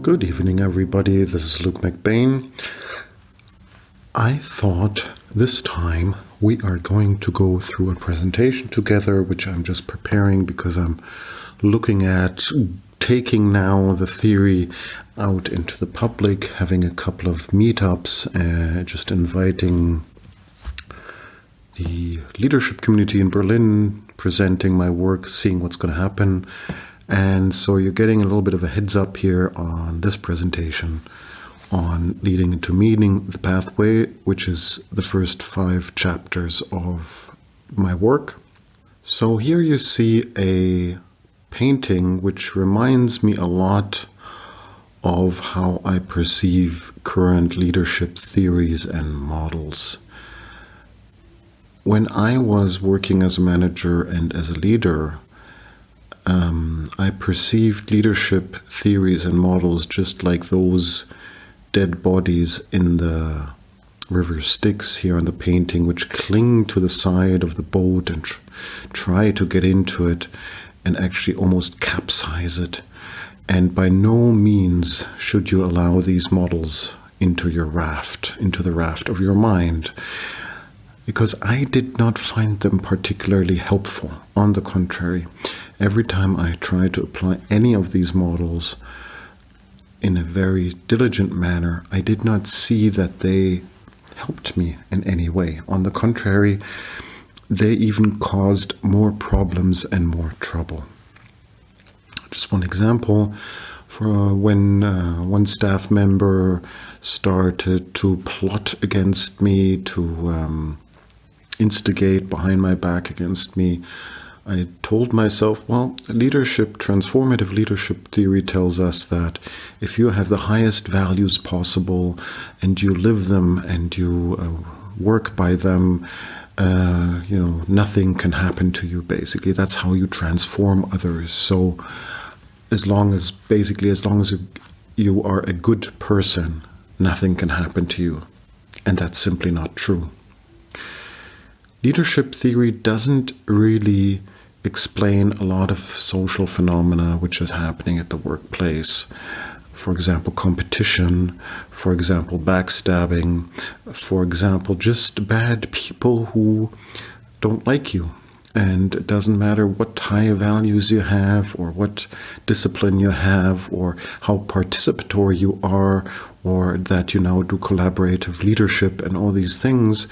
Good evening, everybody. This is Luke McBain. I thought this time we are going to go through a presentation together, which I'm just preparing because I'm looking at taking now the theory out into the public, having a couple of meetups, just inviting the leadership community in Berlin, presenting my work, seeing what's going to happen. And so you're getting a little bit of a heads up here on this presentation on leading into meaning, the pathway, which is the first 5 chapters of my work. So here you see a painting which reminds me a lot of how I perceive current leadership theories and models. When I was working as a manager and as a leader, I perceived leadership theories and models just like those dead bodies in the river Styx here on the painting, which cling to the side of the boat and try to get into it and actually almost capsize it. And by no means should you allow these models into your raft, into the raft of your mind, because I did not find them particularly helpful. On the contrary, every time I tried to apply any of these models in a very diligent manner, I did not see that they helped me in any way. On the contrary, they even caused more problems and more trouble. Just one example, for when one staff member started to plot against me, to instigate behind my back against me, I told myself, well, transformative leadership theory tells us that if you have the highest values possible and you live them and you work by them, nothing can happen to you, basically. That's how you transform others. So as long as you are a good person, nothing can happen to you. And that's simply not true. Leadership theory doesn't really explain a lot of social phenomena which is happening at the workplace. For example, competition, for example, backstabbing, for example, just bad people who don't like you. And it doesn't matter what high values you have or what discipline you have or how participatory you are or that you now do collaborative leadership and all these things.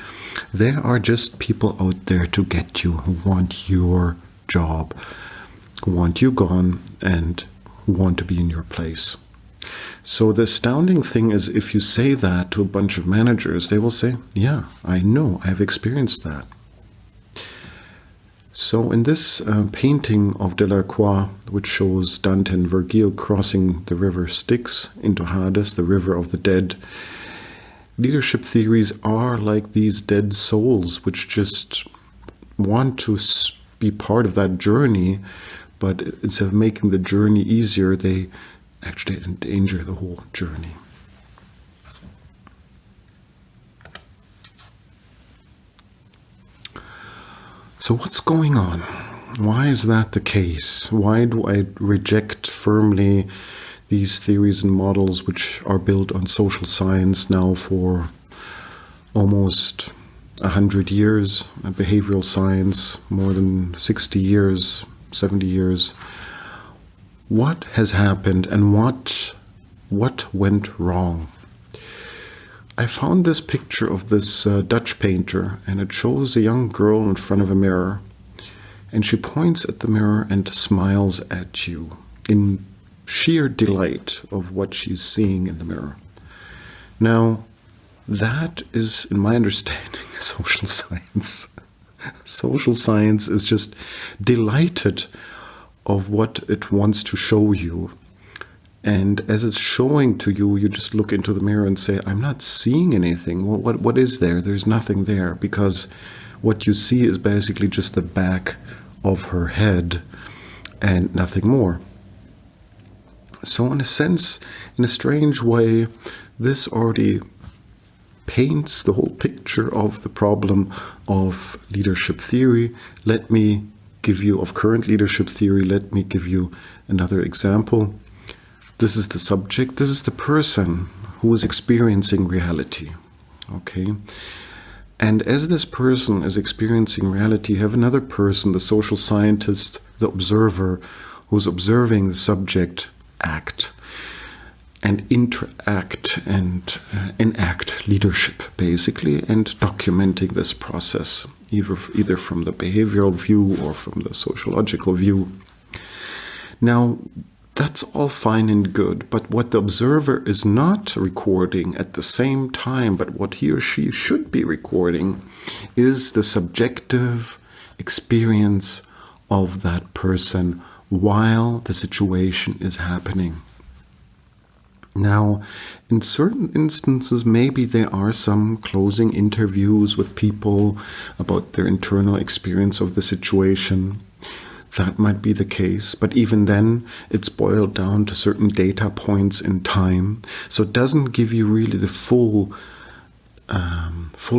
There are just people out there to get you, who want your job, who want you gone and who want to be in your place. So the astounding thing is, if you say that to a bunch of managers, they will say, yeah, I know, I've experienced that. So in this painting of Delacroix, which shows Dante and Virgil crossing the river Styx into Hades, the river of the dead, leadership theories are like these dead souls which just want to be part of that journey, but instead of making the journey easier, they actually endanger the whole journey. So what's going on? Why is that the case? Why do I reject firmly these theories and models which are built on social science now for almost 100 years, behavioral science, more than 60 years, 70 years? What has happened and what went wrong? I found this picture of this Dutch painter, and it shows a young girl in front of a mirror, and she points at the mirror and smiles at you in sheer delight of what she's seeing in the mirror. Now, that is, in my understanding, social science. Social science is just delighted of what it wants to show you. And as it's showing to you, you just look into the mirror and say, I'm not seeing anything. What is there? There's nothing there, because what you see is basically just the back of her head and nothing more. So in a sense, in a strange way, this already paints the whole picture of the problem of leadership theory. Of current leadership theory, let me give you another example. This is the subject. This is the person who is experiencing reality. Okay? And as this person is experiencing reality, you have another person, the social scientist, the observer, who's observing the subject act and interact and enact leadership, basically, and documenting this process, either from the behavioral view or from the sociological view. Now, that's all fine and good, but what the observer is not recording at the same time, but what he or she should be recording, is the subjective experience of that person while the situation is happening. Now, in certain instances, maybe there are some closing interviews with people about their internal experience of the situation. That might be the case, but even then, it's boiled down to certain data points in time. So it doesn't give you really the full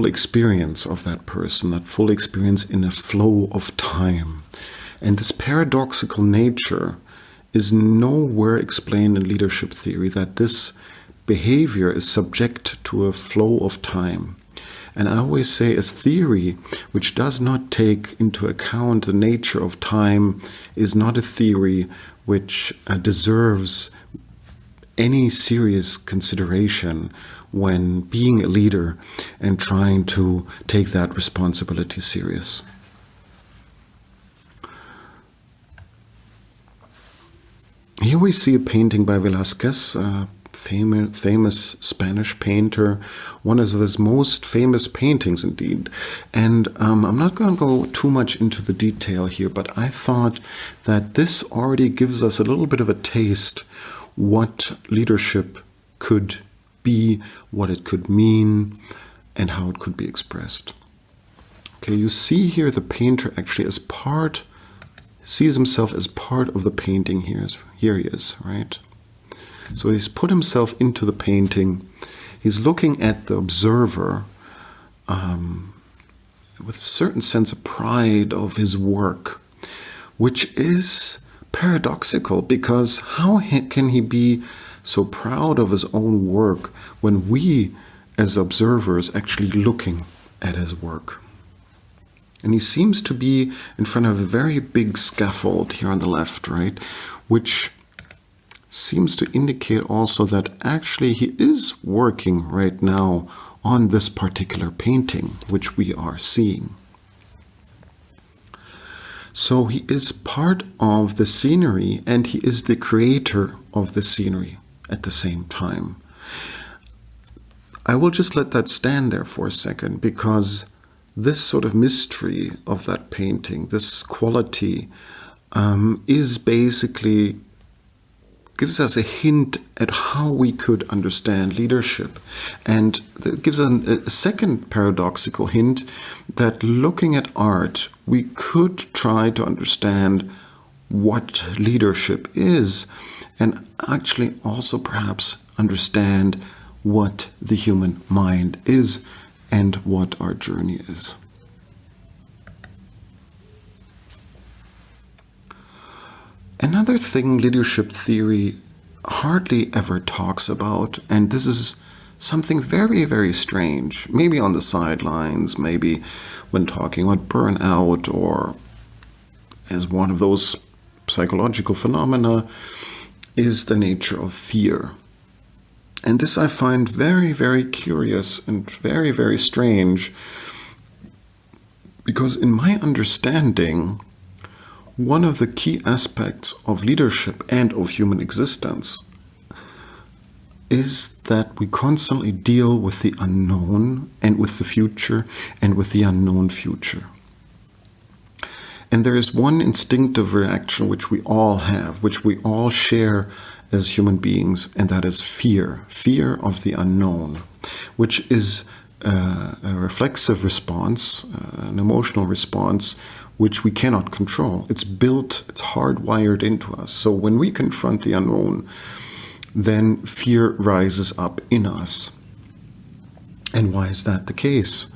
experience of that person, that full experience in a flow of time. And this paradoxical nature is nowhere explained in leadership theory, that this behavior is subject to a flow of time. And I always say, as theory, which does not take into account the nature of time, is not a theory which deserves any serious consideration when being a leader and trying to take that responsibility serious. Here we see a painting by Velazquez, famous Spanish painter, one of his most famous paintings indeed. And I'm not going to go too much into the detail here, but I thought that this already gives us a little bit of a taste what leadership could be, what it could mean, and how it could be expressed. Okay, you see here the painter actually sees himself as part of the painting here. Here he is, right? So he's put himself into the painting. He's looking at the observer with a certain sense of pride of his work, which is paradoxical, because how can he be so proud of his own work when we, as observers, actually looking at his work? And he seems to be in front of a very big scaffold here on the left, right? Which seems to indicate also that actually he is working right now on this particular painting, which we are seeing. So he is part of the scenery, and he is the creator of the scenery at the same time. I will just let that stand there for a second, because this sort of mystery of that painting, this quality, is basically gives us a hint at how we could understand leadership. And it gives us a second paradoxical hint that looking at art, we could try to understand what leadership is, and actually also perhaps understand what the human mind is and what our journey is. Another thing leadership theory hardly ever talks about, and this is something very, very strange, maybe on the sidelines, maybe when talking about burnout or as one of those psychological phenomena, is the nature of fear. And this I find very, very curious and very, very strange, because in my understanding, one of the key aspects of leadership and of human existence is that we constantly deal with the unknown and with the future and with the unknown future. And there is one instinctive reaction which we all have, which we all share as human beings, and that is fear. Fear of the unknown, which is a reflexive response, an emotional response, which we cannot control. It's built, it's hardwired into us. So when we confront the unknown, then fear rises up in us. And why is that the case?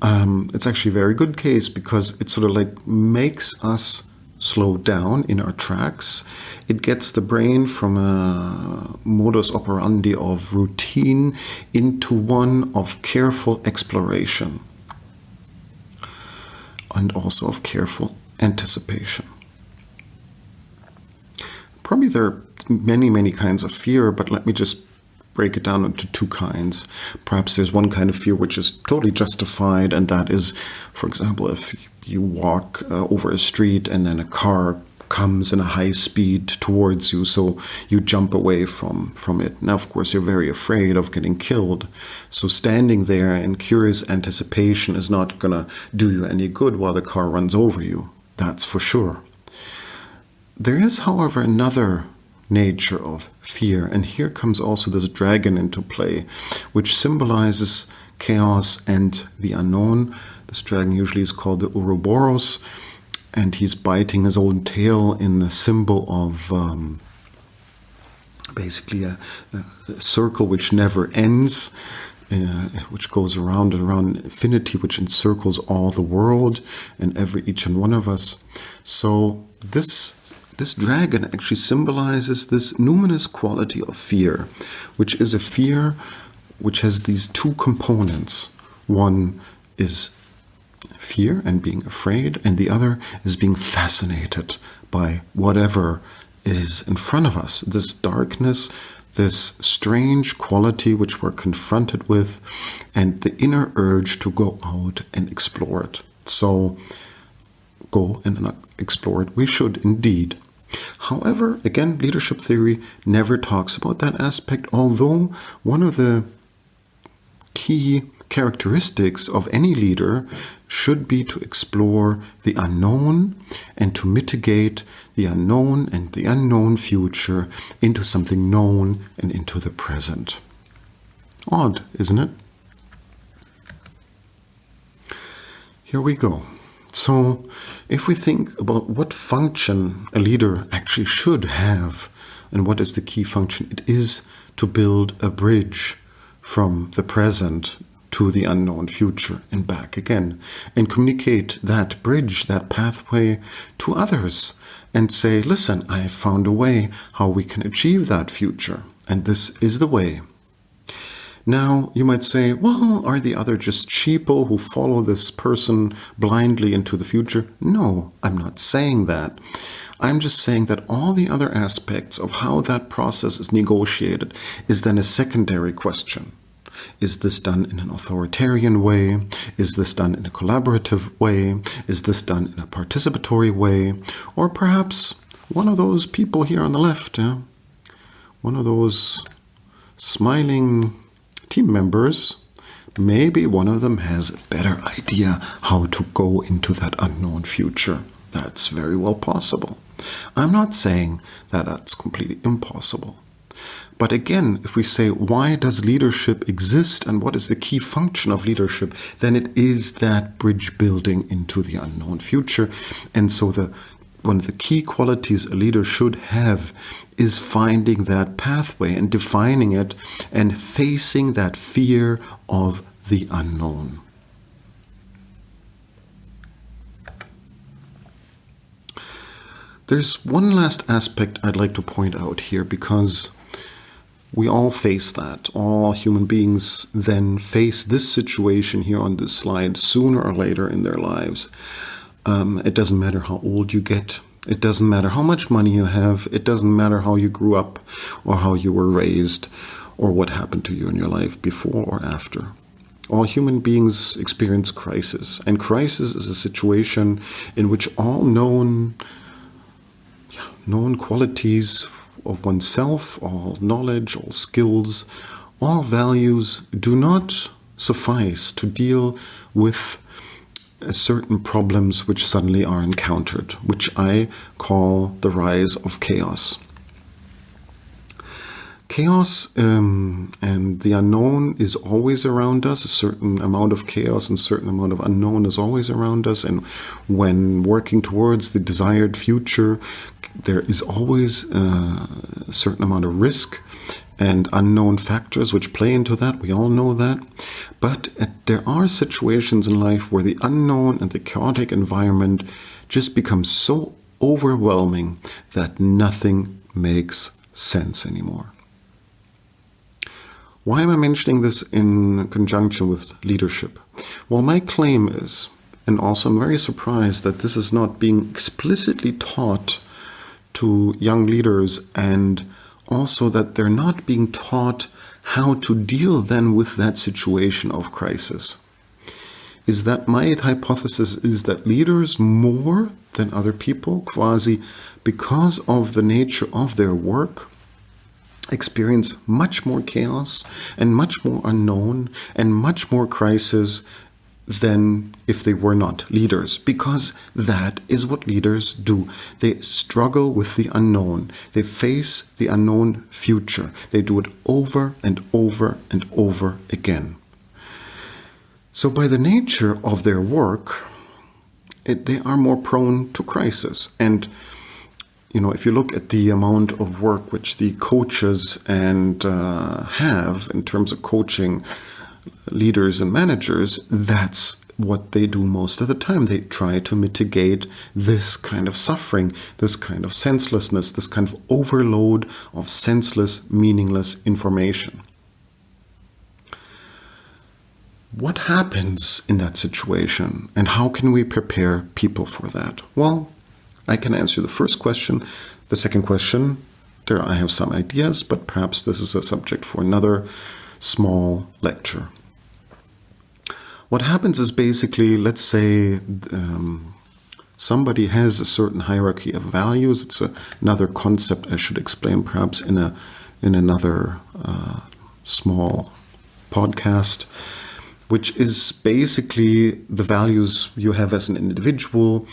It's actually a very good case, because it sort of like makes us slow down in our tracks. It gets the brain from a modus operandi of routine into one of careful exploration and also of careful anticipation. Probably there are many, many kinds of fear, but let me just break it down into two kinds. Perhaps there's one kind of fear which is totally justified, and that is, for example, if you walk over a street and then a car comes in a high speed towards you, so you jump away from it. Now, of course, you're very afraid of getting killed. So standing there in curious anticipation is not going to do you any good while the car runs over you. That's for sure. There is, however, another nature of fear, and here comes also this dragon into play, which symbolizes chaos and the unknown. This dragon usually is called the Ouroboros, and he's biting his own tail in the symbol of basically a circle which never ends, which goes around and around infinity, which encircles all the world and each and one of us. So this dragon actually symbolizes this numinous quality of fear, which is a fear which has these two components. One is fear and being afraid, and the other is being fascinated by whatever is in front of us. This darkness, this strange quality which we're confronted with, and the inner urge to go out and explore it. So go and explore it. We should indeed. However, again, leadership theory never talks about that aspect, although one of the key characteristics of any leader should be to explore the unknown and to mitigate the unknown and the unknown future into something known and into the present. Odd, isn't it? Here we go. So, if we think about what function a leader actually should have, and what is the key function, it is to build a bridge from the present to the unknown future and back again, and communicate that bridge, that pathway to others, and say, listen, I have found a way how we can achieve that future, and this is the way. Now, you might say, well, are the other just sheeple who follow this person blindly into the future? No, I'm not saying that. I'm just saying that all the other aspects of how that process is negotiated is then a secondary question. Is this done in an authoritarian way? Is this done in a collaborative way? Is this done in a participatory way? Or perhaps one of those people here on the left, one of those smiling team members, maybe one of them has a better idea how to go into that unknown future. That's very well possible. I'm not saying that that's completely impossible. But again, if we say, why does leadership exist and what is the key function of leadership, then it is that bridge building into the unknown future. And so one of the key qualities a leader should have is finding that pathway and defining it and facing that fear of the unknown. There's one last aspect I'd like to point out here, because we all face that. All human beings then face this situation here on this slide sooner or later in their lives. It doesn't matter how old you get. It doesn't matter how much money you have. It doesn't matter how you grew up or how you were raised or what happened to you in your life before or after. All human beings experience crisis. And crisis is a situation in which all known qualities of oneself, all knowledge, all skills, all values do not suffice to deal with certain problems which suddenly are encountered, which I call the rise of chaos. Chaos and the unknown is always around us. A certain amount of chaos and a certain amount of unknown is always around us. And when working towards the desired future, there is always a certain amount of risk and unknown factors which play into that. We all know that. But there are situations in life where the unknown and the chaotic environment just becomes so overwhelming that nothing makes sense anymore. Why am I mentioning this in conjunction with leadership? Well, my claim is, and also I'm very surprised that this is not being explicitly taught to young leaders, and also that they're not being taught how to deal then with that situation of crisis, is that my hypothesis is that leaders more than other people, quasi because of the nature of their work, experience much more chaos and much more unknown and much more crisis than if they were not leaders, because that is what leaders do. They struggle with the unknown. They face the unknown future. They do it over and over and over again. So by the nature of their work, they are more prone to crisis. And if you look at the amount of work which the coaches have in terms of coaching leaders and managers, that's what they do most of the time. They try to mitigate this kind of suffering, this kind of senselessness, this kind of overload of senseless, meaningless information. What happens in that situation, and how can we prepare people for that? Well, I can answer the first question. The second question, there I have some ideas, but perhaps this is a subject for another small lecture. What happens is basically, let's say somebody has a certain hierarchy of values. It's another concept I should explain perhaps in another small podcast, which is basically the values you have as an individual.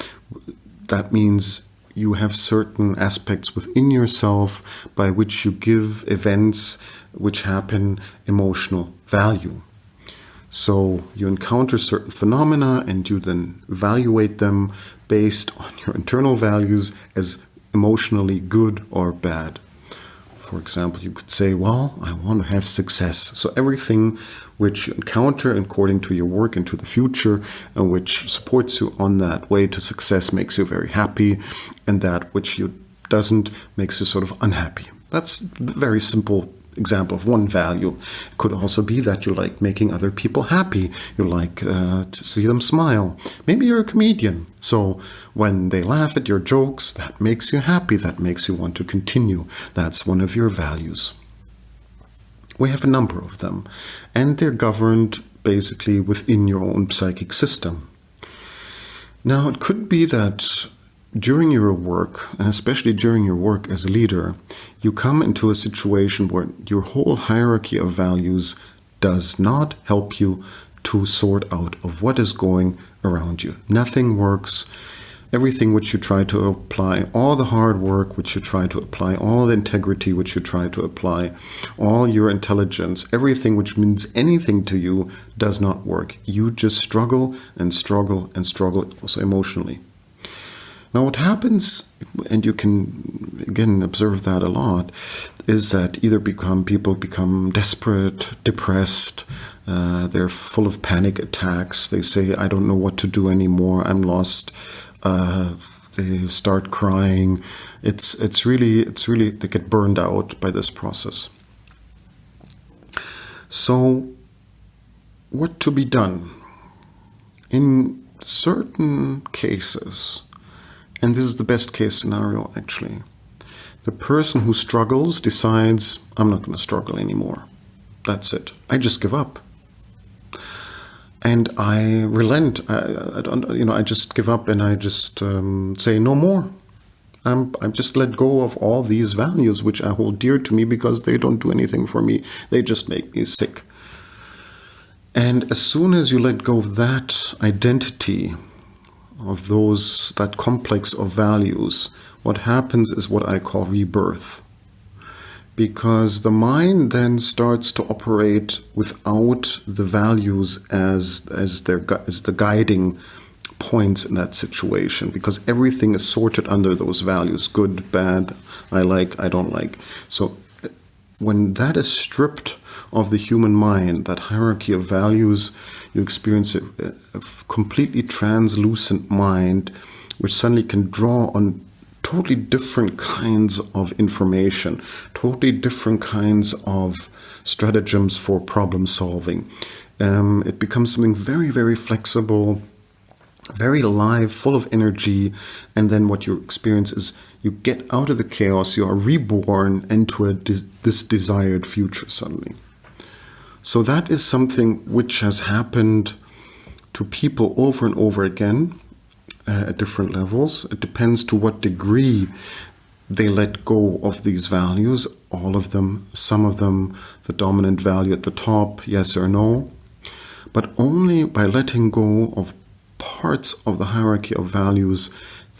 That means you have certain aspects within yourself by which you give events which happen emotional value. So you encounter certain phenomena and you then evaluate them based on your internal values as emotionally good or bad. For example, you could say, well, I want to have success. So everything which you encounter according to your work into the future and which supports you on that way to success makes you very happy, and that which you doesn't makes you sort of unhappy. That's a very simple example of one value. It could also be that you like making other people happy. You like to see them smile. Maybe you're a comedian. So when they laugh at your jokes, that makes you happy. That makes you want to continue. That's one of your values. We have a number of them, and they're governed basically within your own psychic system. Now, it could be that during your work, and especially during your work as a leader, you come into a situation where your whole hierarchy of values does not help you to sort out of what is going around you. Nothing works. Everything which you try to apply, all the hard work which you try to apply, all the integrity which you try to apply, all your intelligence, everything which means anything to you does not work. You just struggle and struggle and struggle also emotionally. Now what happens, and you can again observe that a lot, is that either people become desperate, depressed, they're full of panic attacks, they say, I don't know what to do anymore, I'm lost. They start crying. It's really they get burned out by this process. So what to be done? In certain cases, and this is the best case scenario actually, the person who struggles decides, I'm not going to struggle anymore. That's it. I just give up. And I relent. I just give up and I just say no more. I just let go of all these values which I hold dear to me because they don't do anything for me. They just make me sick. And as soon as you let go of that identity, of that complex of values, what happens is what I call rebirth. Because the mind then starts to operate without the values as the guiding points in that situation, because everything is sorted under those values: good, bad, I like, I don't like. So when that is stripped of the human mind, that hierarchy of values, you experience a completely translucent mind which suddenly can draw on totally different kinds of information, totally different kinds of stratagems for problem solving. It becomes something very, very flexible, very alive, full of energy. And then what you experience is you get out of the chaos, you are reborn into this desired future suddenly. So that is something which has happened to people over and over again at different levels. It depends to what degree they let go of these values, all of them, some of them, the dominant value at the top, yes or no. But only by letting go of parts of the hierarchy of values,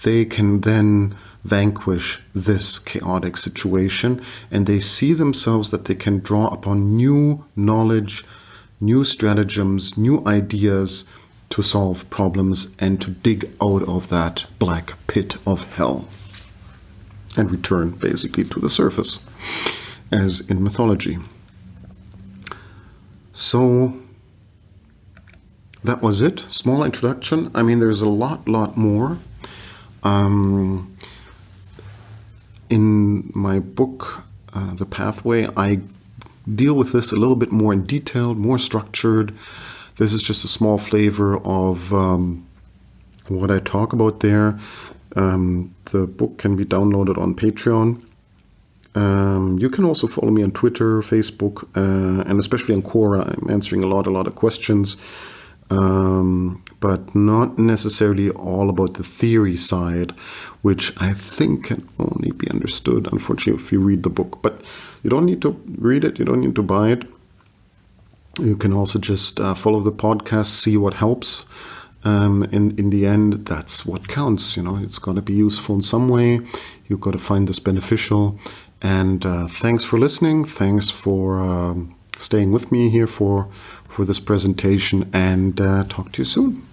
they can then vanquish this chaotic situation, and they see themselves that they can draw upon new knowledge, new stratagems, new ideas to solve problems and to dig out of that black pit of hell and return basically to the surface, as in mythology. So that was it. Small introduction. I mean, there's a lot more. In my book, The Pathway, I deal with this a little bit more in detail, more structured. This is just a small flavor of what I talk about there. The book can be downloaded on Patreon. You can also follow me on Twitter, Facebook, and especially on Quora. I'm answering a lot of questions, but not necessarily all about the theory side, which I think can only be understood, unfortunately, if you read the book. But you don't need to read it. You don't need to buy it. You can also just follow the podcast, see what helps. In the end, that's what counts. It's got to be useful in some way. You've got to find this beneficial. And thanks for listening. Thanks for staying with me here for this presentation. And talk to you soon.